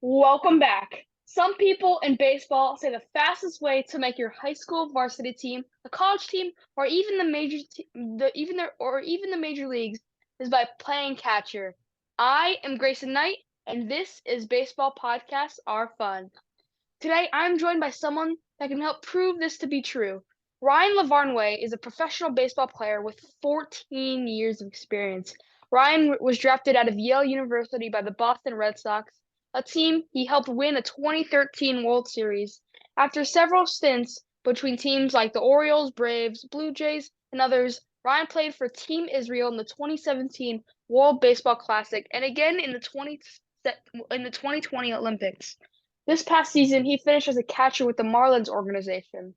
Welcome back. Some people in baseball say the fastest way to make your high school varsity team, a college team, or even the major even the major leagues is by playing catcher. I am Grayson Knight, and this is Baseball Podcasts Are Fun. Today, I'm joined by someone that can help prove this to be true. Ryan Lavarnway is a professional baseball player with 14 years of experience. Ryan was drafted out of Yale University by the Boston Red Sox, a team he helped win a 2013 World Series. After several stints between teams like the Orioles, Braves, Blue Jays, and others, Ryan played for Team Israel in the 2017 World Baseball Classic and again in the 2020 Olympics. This past season, he finished as a catcher with the Marlins organization,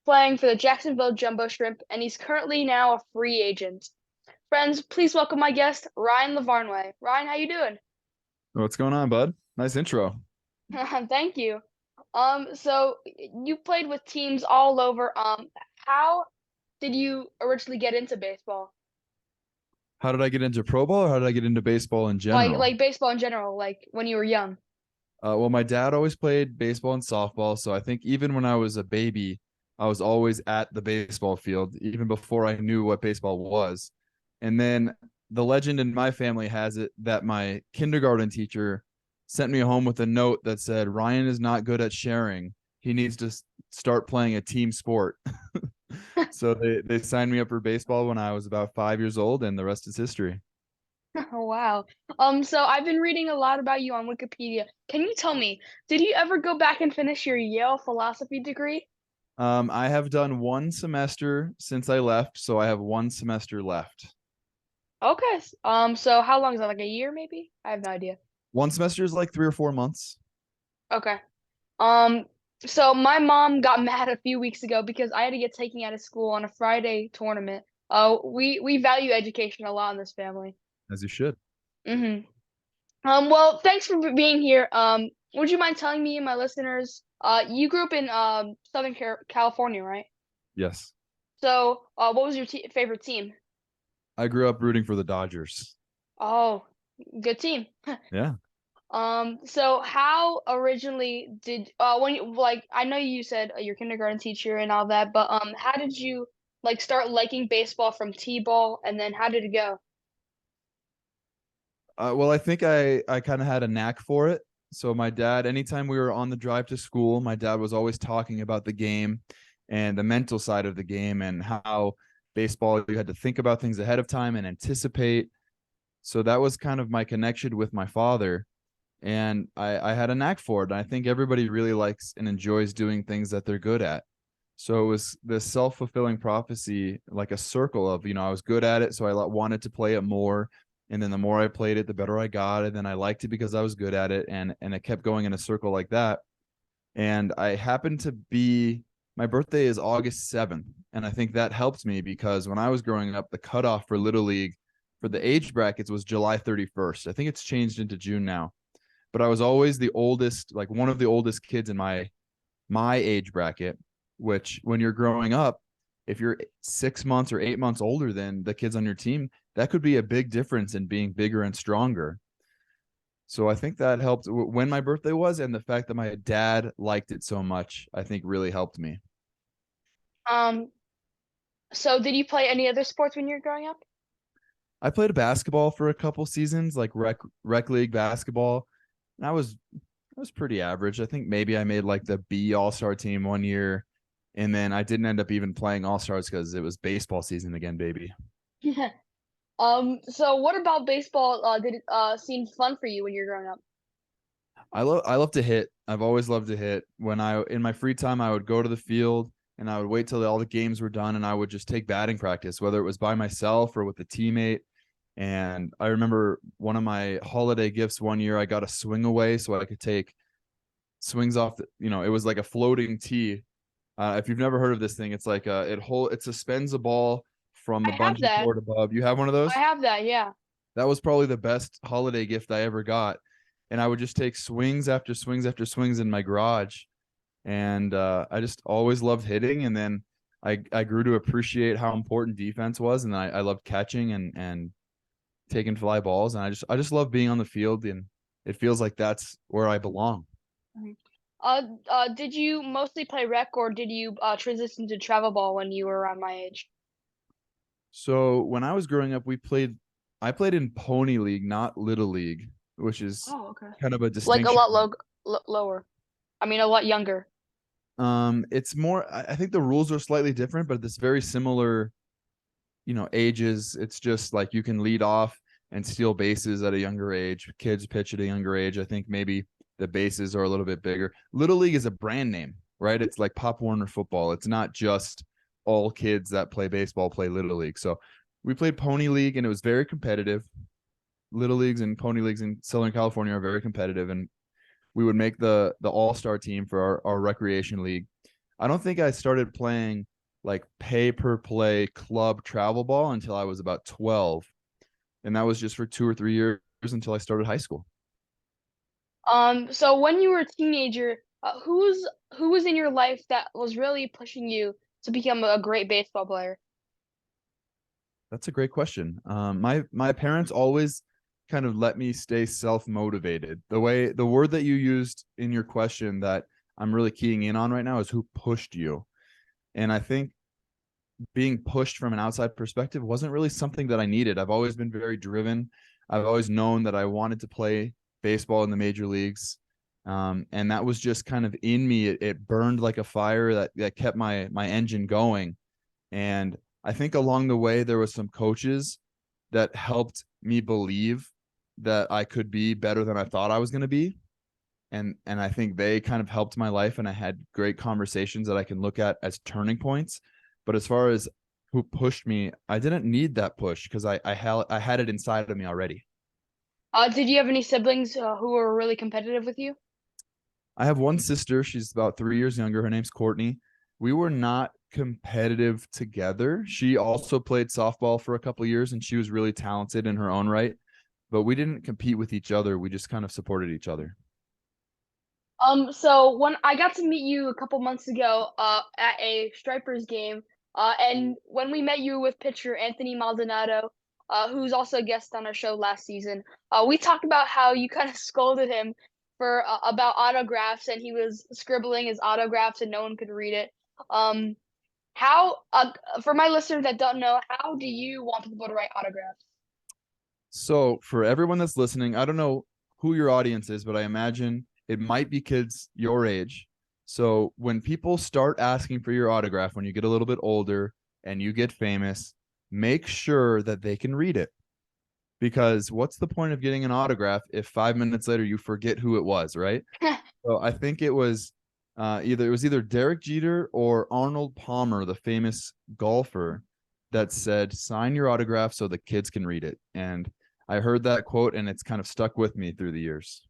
playing for the Jacksonville Jumbo Shrimp, and he's currently now a free agent. Friends, please welcome my guest, Ryan Lavarnway. Ryan, how you doing? What's going on, bud? Nice intro. Thank you. So you played with teams all over. How did you originally get into baseball? How did I get into pro ball or how did I get into baseball in Like general? like baseball in general, like when you were young. Well, my dad always played baseball and softball. So I think even when I was a baby, I was always at the baseball field, even before I knew what baseball was. And then the legend in my family has it that my kindergarten teacher sent me home with a note that said, Ryan is not good at sharing. He needs to start playing a team sport. So they signed me up for baseball when I was about 5 years old, and the rest is history. Oh, wow. So I've been reading a lot about you on Wikipedia. Can you tell me, did you ever go back and finish your Yale philosophy degree? I have done one semester since I left, so I have one semester left. Okay. So how long is that? Like a year, maybe? I have no idea. One semester is like 3 or 4 months. Okay. Um, so my mom got mad a few weeks ago because I had to get taken out of school on a Friday tournament. We value education a lot in this family. As you should. Mm-hmm. Well, thanks for being here. Would you mind telling me and my listeners, you grew up in Southern California, right? Yes. So, what was your te favorite team? I grew up rooting for the Dodgers. Oh, good team. Yeah. So how originally did when you like I know you said your kindergarten teacher and all that, but how did you like start liking baseball from T-ball and then how did it go? Well, I think I kind of had a knack for it. So my dad, anytime we were on the drive to school, my dad was always talking about the game and the mental side of the game and how baseball you had to think about things ahead of time and anticipate. So that was kind of my connection with my father. And I had a knack for it. And I think everybody really likes and enjoys doing things that they're good at. So it was this self-fulfilling prophecy, like a circle of, I was good at it, so I wanted to play it more. And then the more I played it, the better I got. And then I liked it because I was good at it. And it kept going in a circle like that. And I happened to be my birthday is August 7th. And I think that helped me because when I was growing up, the cutoff for Little League for the age brackets was July 31st. I think it's changed into June now. But I was always the oldest, like one of the oldest kids in my age bracket, which when you're growing up, if you're 6 months or 8 months older than the kids on your team, that could be a big difference in being bigger and stronger. So I think that helped when my birthday was, and the fact that my dad liked it so much, I think really helped me. Um, so did you play any other sports when you were growing up? I played basketball for a couple seasons, like rec league basketball, and I was pretty average. I think maybe I made like the B All Star team one year, and then I didn't end up even playing All Stars because it was baseball season again, baby. So what about baseball did it seem fun for you when you were growing up? I love to hit. I've always loved to hit. When I in my free time, I would go to the field and I would wait till all the games were done, and I would just take batting practice, whether it was by myself or with a teammate. And I remember one of my holiday gifts one year, I got a swing away so I could take swings off it was like a floating tee. If you've never heard of this thing, it's like it suspends a ball from I the have bungee that. cord above. You have one of I those? have that, yeah. That was probably the best holiday gift I ever got. And I would just take swings after swings after swings in my garage. And I just always loved hitting. And then I grew to appreciate how important defense was. And I loved catching and taking fly balls. And I just love being on the field. And it feels like that's where I belong. Mhm. Did you mostly play rec, or did you transition to travel ball when you were around my age? So when I was growing up, I played in Pony League, not Little League, which is Oh, okay. kind of a Like a distinction. lot lower. I mean, a lot younger. It's more, I think the rules are slightly different, but it's very similar, ages. It's just like you can lead off and steal bases at a younger age. Kids pitch at a younger age. I think maybe the bases are a little bit bigger. Little League is a brand name, right? It's like Pop Warner football. It's not just all kids that play baseball play Little League. So we played Pony League and it was very competitive. Little leagues and pony leagues in Southern California are very competitive, and we would make the all-star team for our recreation league. I don't think I started playing like pay per play club travel ball until I was about 12. And that was just for 2 or 3 years until I started high school. So when you were a teenager, who was in your life that was really pushing you to become a great baseball player? That's a great question. My parents always kind of let me stay self-motivated. The word that you used in your question that I'm really keying in on right now is who pushed you. And I think being pushed from an outside perspective wasn't really something that I needed. I've always been very driven. I've always known that I wanted to play baseball in the major leagues. And that was just kind of in me. It burned like a fire that kept my engine going. And I think along the way, there was some coaches that helped me believe that I could be better than I thought I was going to be. And I think they kind of helped my life, and I had great conversations that I can look at as turning points. But as far as who pushed me, I didn't need that push because I had it inside of me already. Did you have any siblings who were really competitive with you? I have one sister. She's about 3 years younger. Her name's Courtney. We were not competitive together. She also played softball for a couple years, and she was really talented in her own right. But we didn't compete with each other. We just kind of supported each other. So when I got to meet you a couple months ago, at a Stripers game, and when we met you with pitcher Anthony Maldonado, who's also a guest on our show last season, we talked about how you kind of scolded him for about autographs, and he was scribbling his autographs and no one could read it. Um, how, for my listeners that don't know, how do you want people to write autographs? So for everyone that's listening, I don't know who your audience is, but I imagine it might be kids your age. So when people start asking for your autograph, when you get a little bit older and you get famous, make sure that they can read it. Because what's the point of getting an autograph if 5 minutes later you forget who it was, right? So I think it was either Derek Jeter or Arnold Palmer, the famous golfer, that said, "Sign your autograph so the kids can read it." And I heard that quote, and it's kind of stuck with me through the years.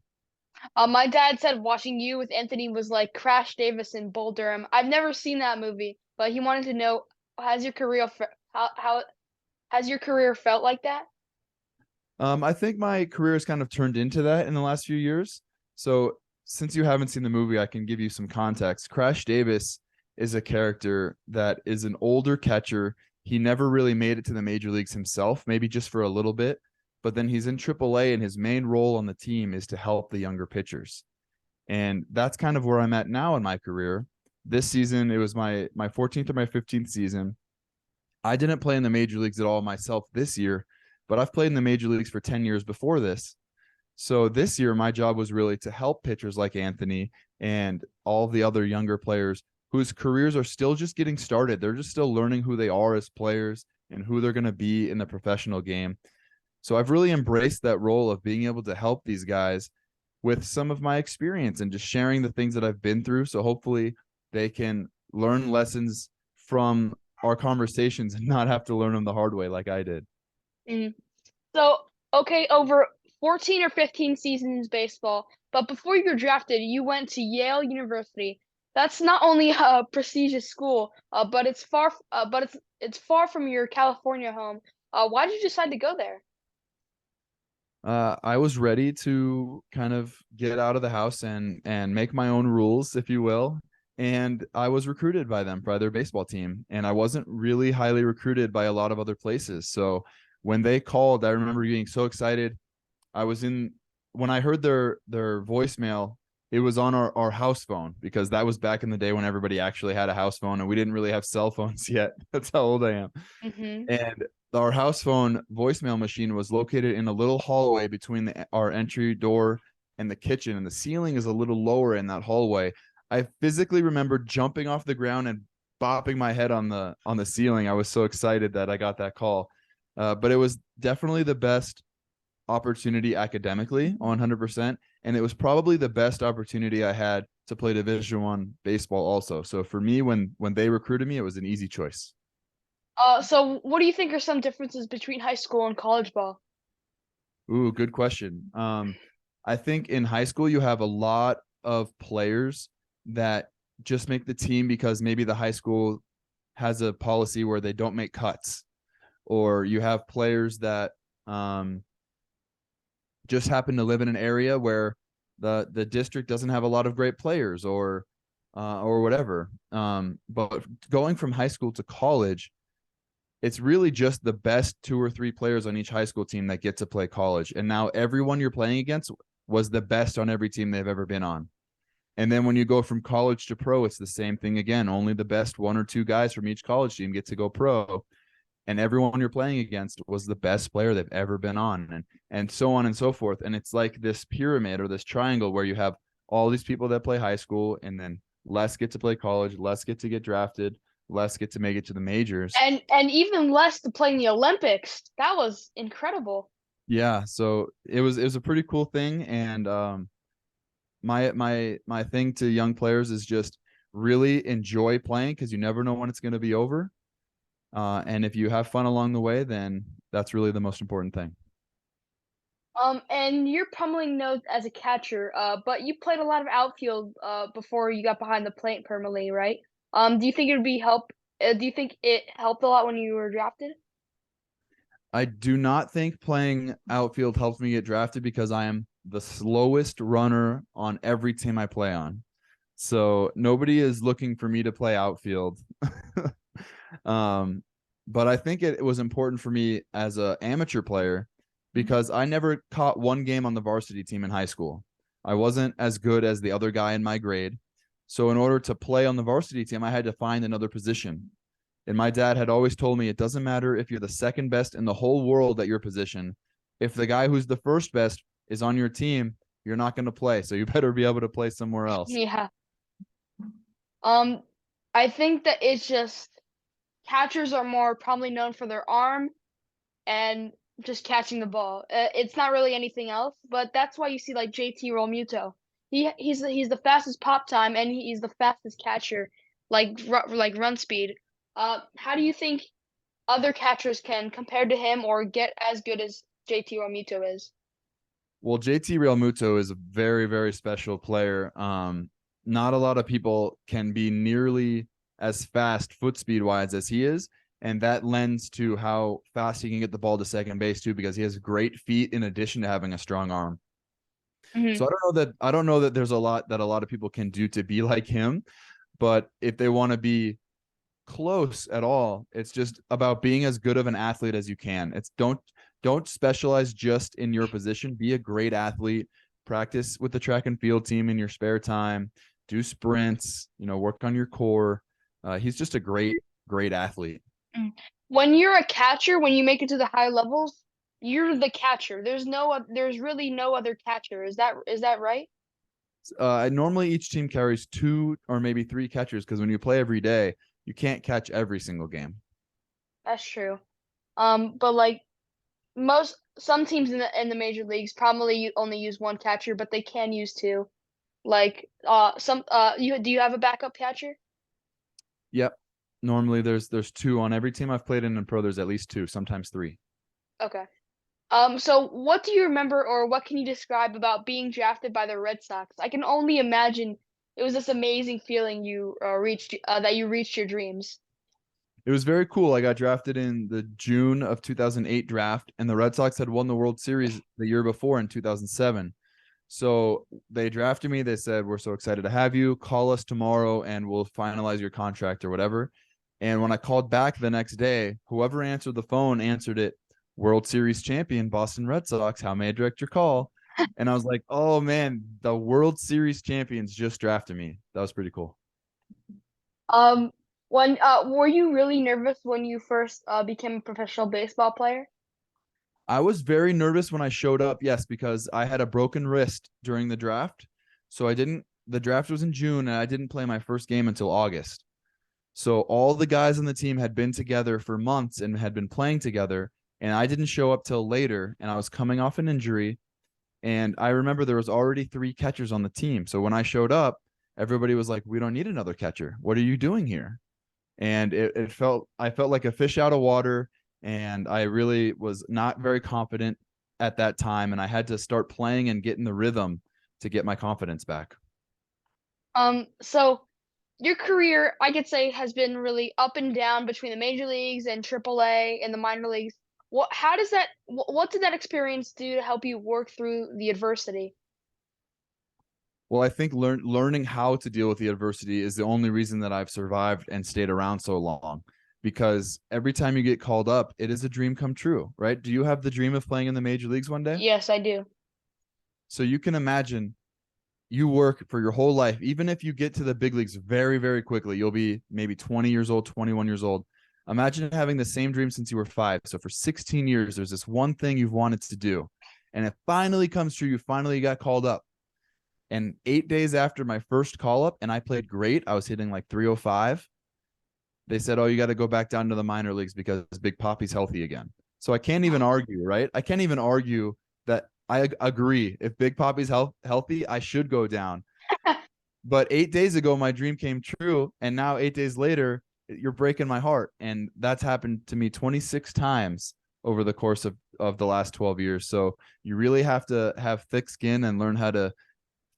My dad said watching you with Anthony was like Crash Davis in Bull Durham. I've never seen that movie, but he wanted to know, has your career how has your career felt like that? I think my career has kind of turned into that in the last few years. So since you haven't seen the movie, I can give you some context. Crash Davis is a character that is an older catcher. He never really made it to the major leagues himself, maybe just for a little bit, but then he's in AAA and his main role on the team is to help the younger pitchers. And that's kind of where I'm at now in my career. This season, it was my 14th or my 15th season. I didn't play in the major leagues at all myself this year, but I've played in the major leagues for 10 years before this. So this year, my job was really to help pitchers like Anthony and all the other younger players whose careers are still just getting started. They're just still learning who they are as players and who they're going to be in the professional game. So I've really embraced that role of being able to help these guys with some of my experience and just sharing the things that I've been through. So hopefully they can learn lessons from our conversations and not have to learn them the hard way like I did. Mm. So, okay, over 14 or 15 seasons baseball, but before you were drafted, you went to Yale University. That's not only a prestigious school, but it's far from your California home. Why did you decide to go there? I was ready to kind of get out of the house and make my own rules, if you will. And I was recruited by their baseball team, and I wasn't really highly recruited by a lot of other places. So when they called, I remember being so excited. I was in when I heard their voicemail, it was on our house phone because that was back in the day when everybody actually had a house phone and we didn't really have cell phones yet. That's how old I am. Mm-hmm. And our house phone voicemail machine was located in a little hallway between our entry door and the kitchen, and the ceiling is a little lower in that hallway. I physically remember jumping off the ground and bopping my head on the ceiling. I was so excited that I got that call. But it was definitely the best opportunity academically, 100%, and it was probably the best opportunity I had to play Division 1 baseball also. So for me, when they recruited me, it was an easy choice. So what do you think are some differences between high school and college ball? Ooh, good question. I think in high school you have a lot of players that just make the team because maybe the high school has a policy where they don't make cuts, or you have players that just happen to live in an area where the district doesn't have a lot of great players, or whatever. But going from high school to college, it's really just the best 2 or 3 players on each high school team that get to play college. And now everyone you're playing against was the best on every team they've ever been on. And then when you go from college to pro, it's the same thing again. Only the best 1 or 2 guys from each college team get to go pro. And everyone you're playing against was the best player they've ever been on, and so on and so forth. And it's like this pyramid or this triangle where you have all these people that play high school, and then less get to play college, less get to get drafted, less get to make it to the majors. And even less to play in the Olympics. That was incredible. Yeah, so it was a pretty cool thing. And my thing to young players is just really enjoy playing because you never know when it's going to be over. And if you have fun along the way, then that's really the most important thing. And you're pummeling notes as a catcher, but you played a lot of outfield before you got behind the plate permanently, right? Do you think it would be help? Do you think it helped a lot when you were drafted? I do not think playing outfield helps me get drafted because I am the slowest runner on every team I play on. So nobody is looking for me to play outfield. um, but I think it was important for me as an amateur player because I never caught one game on the varsity team in high school. I wasn't as good as the other guy in my grade. So in order to play on the varsity team, I had to find another position. And my dad had always told me it doesn't matter if you're the second best in the whole world at your position. If the guy who's the first best is on your team, you're not going to play. So you better be able to play somewhere else. Yeah. Um, I think that it's just catchers are more probably known for their arm and just catching the ball. It's not really anything else, but that's why you see like JT Realmuto. He's the fastest pop time and he's the fastest catcher, like run speed. How do you think other catchers can compare to him or get as good as JT Realmuto is? Well, JT Realmuto is a very, very special player. Not a lot of people can be nearly as fast foot speed wise as he is. And that lends to how fast he can get the ball to second base too, because he has great feet in addition to having a strong arm. Hmm. So I don't know that there's a lot that a lot of people can do to be like him, but if they want to be close at all, it's just about being as good of an athlete as you can. It's don't specialize just in your position. Be a great athlete. Practice with the track and field team in your spare time. Do sprints. Work on your core. He's just a great athlete. When you're a catcher, when you make it to the high levels, you're the catcher. There's really no other catcher. Is that right? Normally each team carries 2 or maybe 3 catchers because when you play every day, you can't catch every single game. That's true. But like some teams in the major leagues probably only use one catcher, but they can use two. Like some you do you have a backup catcher? Yep. Normally there's 2 on every team I've played in pro. There's at least 2, sometimes 3. Okay. So what do you remember or what can you describe about being drafted by the Red Sox? I can only imagine it was this amazing feeling you reached your dreams. It was very cool. I got drafted in the June of 2008 draft, and the Red Sox had won the World Series the year before in 2007. So they drafted me. They said, "We're so excited to have you. Call us tomorrow and we'll finalize your contract or whatever." And when I called back the next day, whoever answered the phone answered it, "World Series champion, Boston Red Sox. How may I direct your call?" And I was like, oh man, the World Series champions just drafted me. That was pretty cool. Um, when were you really nervous when you first became a professional baseball player? I was very nervous when I showed up, yes, because I had a broken wrist during the draft. So the draft was in June and I didn't play my first game until August. So all the guys on the team had been together for months and had been playing together. And I didn't show up till later and I was coming off an injury. And I remember there was already 3 catchers on the team. So when I showed up, everybody was like, we don't need another catcher. What are you doing here? And I felt like a fish out of water. And I really was not very confident at that time. And I had to start playing and get in the rhythm to get my confidence back. So your career, I could say, has been really up and down between the major leagues and AAA and the minor leagues. What did that experience do to help you work through the adversity? Well, I think learning how to deal with the adversity is the only reason that I've survived and stayed around so long. Because every time you get called up, it is a dream come true, right? Do you have the dream of playing in the major leagues one day? Yes, I do. So you can imagine you work for your whole life. Even if you get to the big leagues very, very quickly, you'll be maybe 20 years old, 21 years old. Imagine having the same dream since you were 5. So for 16 years, there's this one thing you've wanted to do. And it finally comes true. You finally got called up. And 8 days after my first call up, and I played great, I was hitting like 305. They said, oh, you got to go back down to the minor leagues because Big Poppy's healthy again. So I can't even argue, right? I can't even argue that I agree. If Big Poppy's healthy, I should go down. But 8 days ago, my dream came true. And now 8 days later, you're breaking my heart. And that's happened to me 26 times over the course of the last 12 years. So you really have to have thick skin and learn how to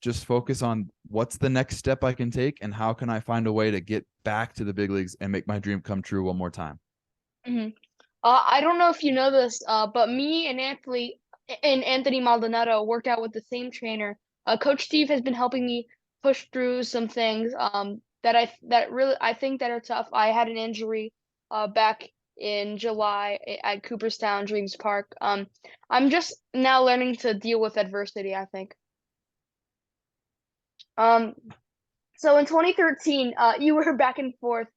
just focus on what's the next step I can take and how can I find a way to get back to the big leagues and make my dream come true one more time. Hmm. I don't know if you know this, but me and Anthony Maldonado worked out with the same trainer. Coach Steve has been helping me push through some things that I think that are tough. I had an injury back in July at Cooperstown Dreams Park. I'm just now learning to deal with adversity, I think. Um, so in 2013, you were back and forth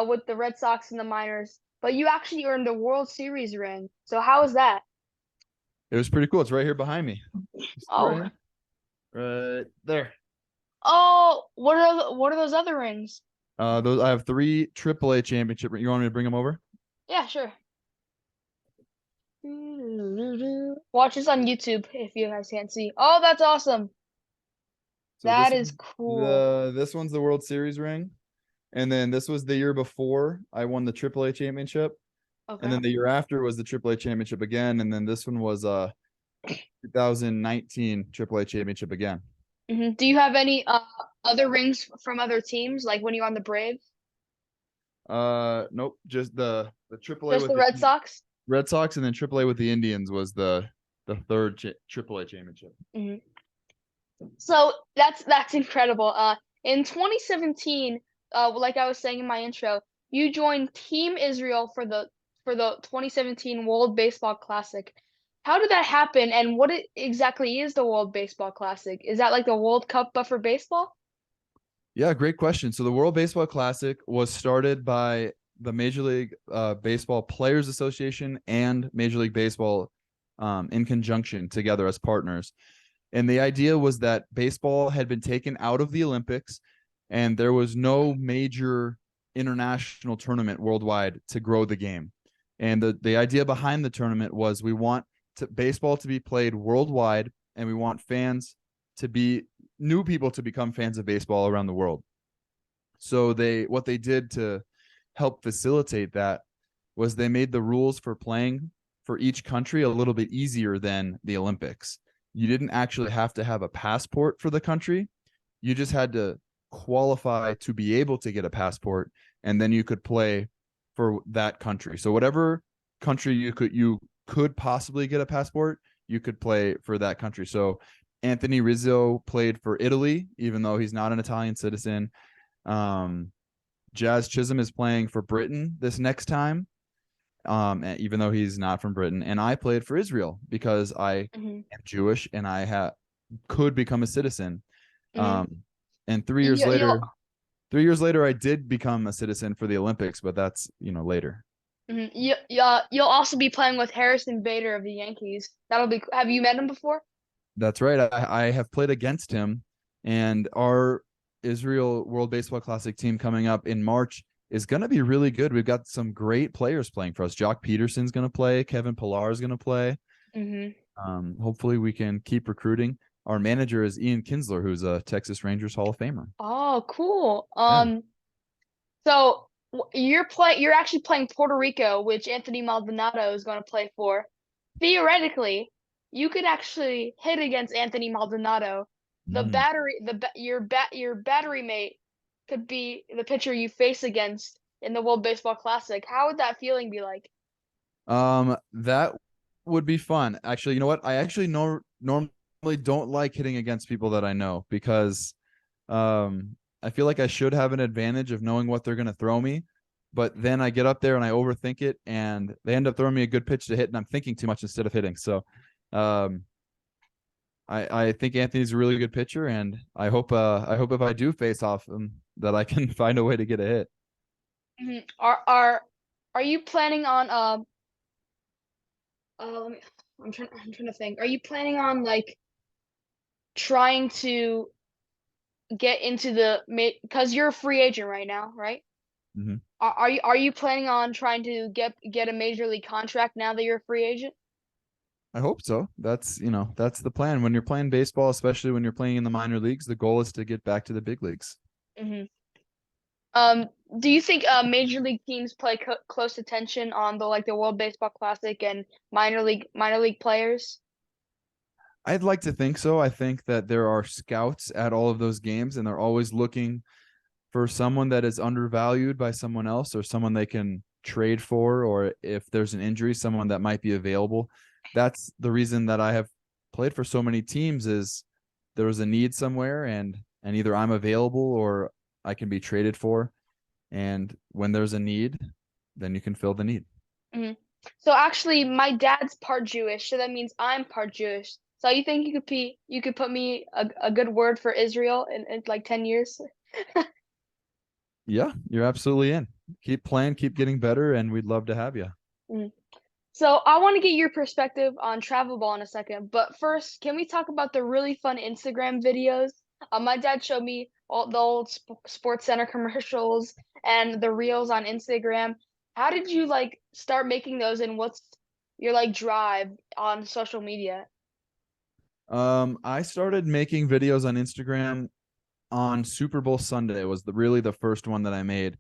with the Red Sox and the minors, but you actually earned a World Series ring. So how was that? It was pretty cool. It's right here behind me. You see it right Oh, here? Right there. oh, what are those other rings? Those I have 3 AAA championship. You want me to bring them over? Yeah, sure. Watch this on YouTube if you guys can't see. Oh, that's awesome. So That is cool. this one's the World Series ring, and then this was the year before I won the AAA championship, and Okay. then the year after was the AAA championship again, and then this one was 2019 AAA championship again. Do you have any other rings from other teams, like when you were on the Braves? Nope, just the AAA Just with the the Red Sox? Red Sox, and then AAA with the Indians was the third AAA championship. Hmm. So that's incredible. In 2017, like I was saying in my intro, you joined Team Israel for the 2017 World Baseball Classic. How did that happen, and exactly is the World Baseball Classic? Is that like the World Cup but for baseball? Yeah, great question. So the World Baseball Classic was started by the Major League Baseball Players Association and Major League Baseball in conjunction together as partners. And the idea was that baseball had been taken out of the Olympics and there was no major international tournament worldwide to grow the game. And the idea behind the tournament was we want baseball to be played worldwide and we want fans to be new people to become fans of baseball around the world. So what they did to help facilitate that was they made the rules for playing for each country a little bit easier than the Olympics. You didn't actually have to have a passport for the country. You just had to qualify to be able to get a passport, and then you could play for that country. So whatever country you could possibly get a passport, you could play for that country. So Anthony Rizzo played for Italy, even though he's not an Italian citizen. Jazz Chisholm is playing for Britain this next time. even though he's not from Britain. And I played for Israel because I Hmm. am Jewish and I could become a citizen. Hmm. Um, and 3 years You'll later, 3 years later, I did become a citizen for the Olympics, but that's later. you'll also be playing with Harrison Bader of the Yankees. That'll be. Have you met him before? That's right. I have played against him, and our Israel World Baseball Classic team coming up in March is going to be really good. We've got some great players playing for us. Jock Peterson's going to play. Kevin Pillar is going to play. Hmm. Hopefully, we can keep recruiting. Our manager is Ian Kinsler, who's a Texas Rangers Hall of Famer. Oh, cool. Yeah. So you're actually playing Puerto Rico, which Anthony Maldonado is going to play for. Theoretically, you could actually hit against Anthony Maldonado. The Mm. battery, the ba- your battery mate could be the pitcher you face against in the World Baseball Classic. How would that feeling be like? That would be fun. Actually, you know what? I actually normally don't like hitting against people that I know because I feel like I should have an advantage of knowing what they're going to throw me, but then I get up there and I overthink it, and they end up throwing me a good pitch to hit, and I'm thinking too much instead of hitting. So, um, I think Anthony's a really good pitcher, and I hope if I do face off him that I can find a way to get a hit. Mhm. Are you planning on let me, I'm trying to think. Are you planning on like trying to get into the because you're a free agent right now, right? Mhm. Are you planning on trying to get a major league contract now that you're a free agent? I hope so. That's the plan. When you're playing baseball, especially when you're playing in the minor leagues, the goal is to get back to the big leagues. Hmm. Um, do you think major league teams play co close attention on the World Baseball Classic and minor league players? I'd like to think so. I think that there are scouts at all of those games, and they're always looking for someone that is undervalued by someone else or someone they can trade for, or if there's an injury, someone that might be available. That's the reason that I have played for so many teams is there was a need somewhere, and either I'm available or I can be traded for. And when there's a need, then you can fill the need. Hmm. So actually, my dad's part Jewish, so that means I'm part Jewish. So you think you could put me a good word for Israel in like 10 years? Yeah, you're absolutely in. Keep playing, keep getting better, and we'd love to have you. Mhm. So I want to get your perspective on travel ball in a second, but first, can we talk about the really fun Instagram videos? My dad showed me all the old Sports Center commercials and the reels on Instagram. How did you like start making those, and what's your like drive on social media? I started making videos on Instagram on Super Bowl Sunday was really the first one that I made.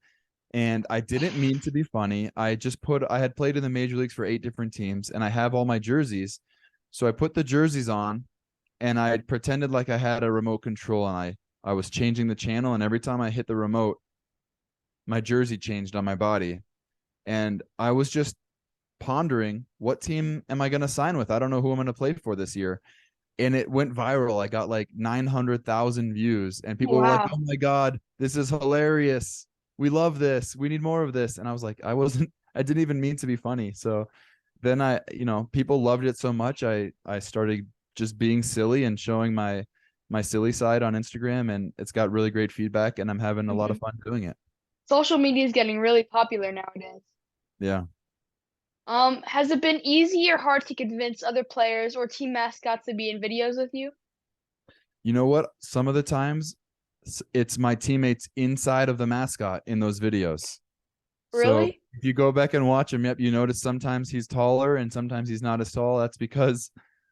And I didn't mean to be funny. I had played in the major leagues for 8 different teams and I have all my jerseys. So I put the jerseys on and I pretended like I had a remote control and I was changing the channel. And every time I hit the remote, my jersey changed on my body. And I was just pondering, what team am I going to sign with? I don't know who I'm going to play for this year. And it went viral. I got like 900,000 views, and people were like, "Oh Wow. my god, this is hilarious! We love this. We need more of this." And I was like, I didn't even mean to be funny. So then people loved it so much. I started just being silly and showing my silly side on Instagram, and it's got really great feedback, and I'm having a lot of Hmm. fun doing it. Social media is getting really popular nowadays. Yeah. Has it been easy or hard to convince other players or team mascots to be in videos with you? You know what? Some of the times it's my teammates inside of the mascot in those videos. So Really? if you go back and watch him, yep, you notice sometimes he's taller and sometimes he's not as tall. That's because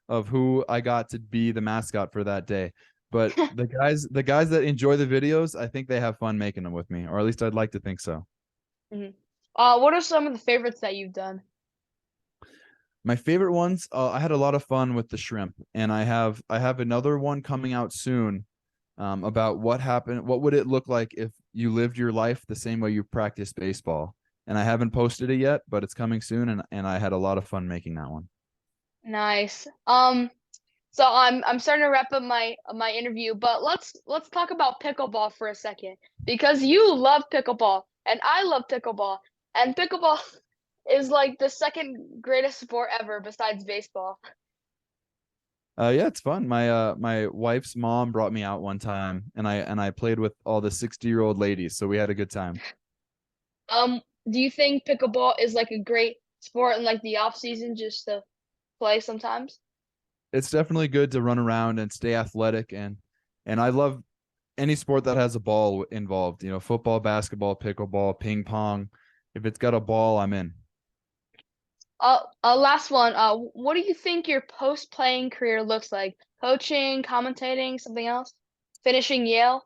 of who I got to be the mascot for that day. But the guys that enjoy the videos, I think they have fun making them with me, or at least I'd like to think so. Hmm. What are some of the favorites that you've done? My favorite ones, I had a lot of fun with the shrimp, and I have another one coming out soon, about what would it look like if you lived your life the same way you practice baseball. And I haven't posted it yet, but it's coming soon, and I had a lot of fun making that one. Nice. So I'm starting to wrap up my interview, but let's talk about pickleball for a second because you love pickleball and I love pickleball and pickleball is like the second greatest sport ever besides baseball. Yeah, it's fun. My wife's mom brought me out one time, and I played with all the 60-year-old ladies, so we had a good time. Do you think pickleball is like a great sport in like the off season just to play sometimes? It's definitely good to run around and stay athletic, and I love any sport that has a ball involved. You know, football, basketball, pickleball, ping pong. If it's got a ball, I'm in. Last one. What do you think your post-playing career looks like? Coaching, commentating, something else? Finishing Yale?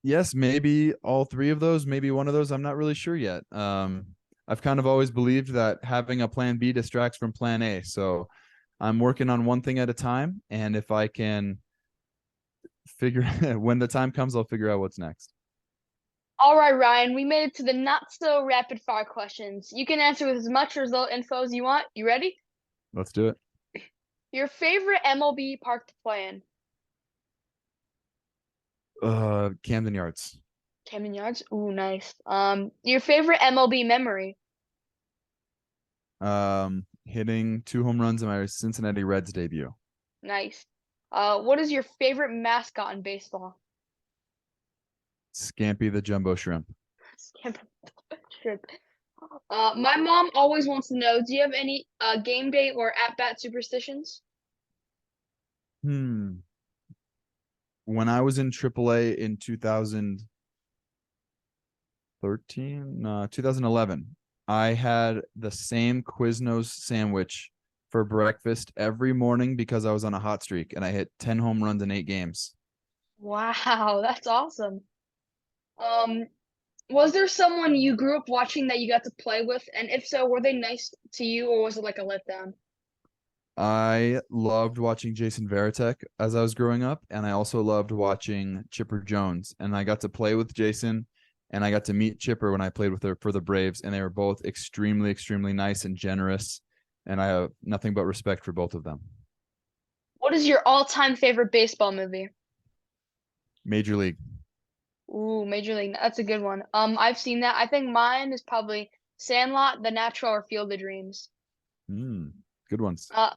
Yes, maybe all three of those, maybe one of those. I'm not really sure yet. I've kind of always believed that having a plan B distracts from plan A. So I'm working on one thing at a time. And if I can figure when the time comes, I'll figure out what's next. All right, Ryan, we made it to the not so rapid fire questions. You can answer with as much or as little info as you want. You ready? Let's do it. Your favorite MLB park to play in? Camden Yards. Camden Yards? Ooh, nice. Your favorite MLB memory? Hitting 2 home runs in my Cincinnati Reds debut. Nice. What is your favorite mascot in baseball? Scampy the jumbo shrimp. Shrimp. My mom always wants to know, do you have any game day or at-bat superstitions? Hmm. When I was in AAA in 2013, 2011, I had the same Quiznos sandwich for breakfast every morning because I was on a hot streak and I hit 10 home runs in 8 games. Wow, that's awesome. Um, was there someone you grew up watching that you got to play with? And if so, were they nice to you or was it like a letdown? I loved watching Jason Varitek as I was growing up, and I also loved watching Chipper Jones. And I got to play with Jason, and I got to meet Chipper when I played with her for the Braves, and they were both extremely, extremely nice and generous. And I have nothing but respect for both of them. What is your all-time favorite baseball movie? Major League. Ooh, Major League. That's a good one. I've seen that. I think mine is probably Sandlot, The Natural, or Field of Dreams. Good ones. Uh,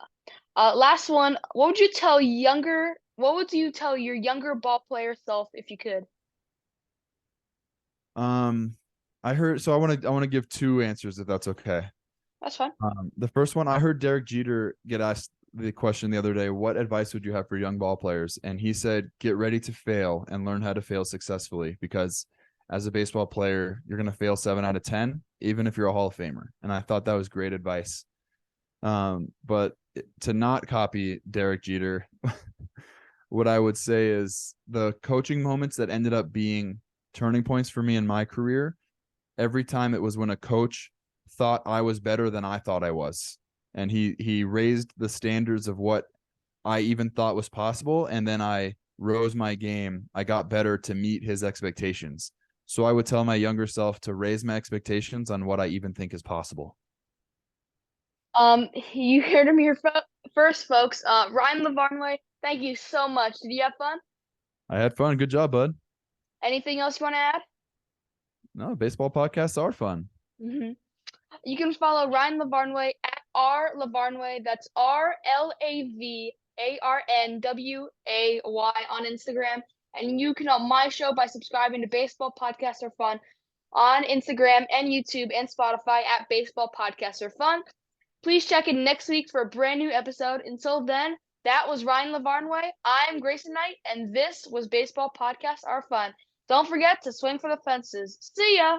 last one. What would you tell your younger ball player self if you could? Um, I heard. So I want to give two answers if that's okay. That's fine. The first one, I heard Derek Jeter get asked the question the other day, what advice would you have for young ball players? And he said, get ready to fail and learn how to fail successfully because as a baseball player, you're going to fail 7 out of 10, even if you're a Hall of Famer. And I thought that was great advice. But to not copy Derek Jeter, what I would say is the coaching moments that ended up being turning points for me in my career, every time it was when a coach thought I was better than I thought I was. And he raised the standards of what I even thought was possible. And then I rose my game. I got better to meet his expectations. So I would tell my younger self to raise my expectations on what I even think is possible. You heard him here first, folks. Ryan Lavarnway, thank you so much. Did you have fun? I had fun. Good job, bud. Anything else you want to add? No, baseball podcasts are fun. Hmm. You can follow Ryan Lavarnway at R Lavarnway. That's RLAVARNWAY on Instagram. And you can help my show by subscribing to Baseball Podcasts Are Fun on Instagram and YouTube and Spotify at Baseball Podcasts Are Fun. Please check in next week for a brand new episode. Until then, that was Ryan Lavarnway. I'm Grayson Knight, and this was Baseball Podcasts Are Fun. Don't forget to swing for the fences. See ya!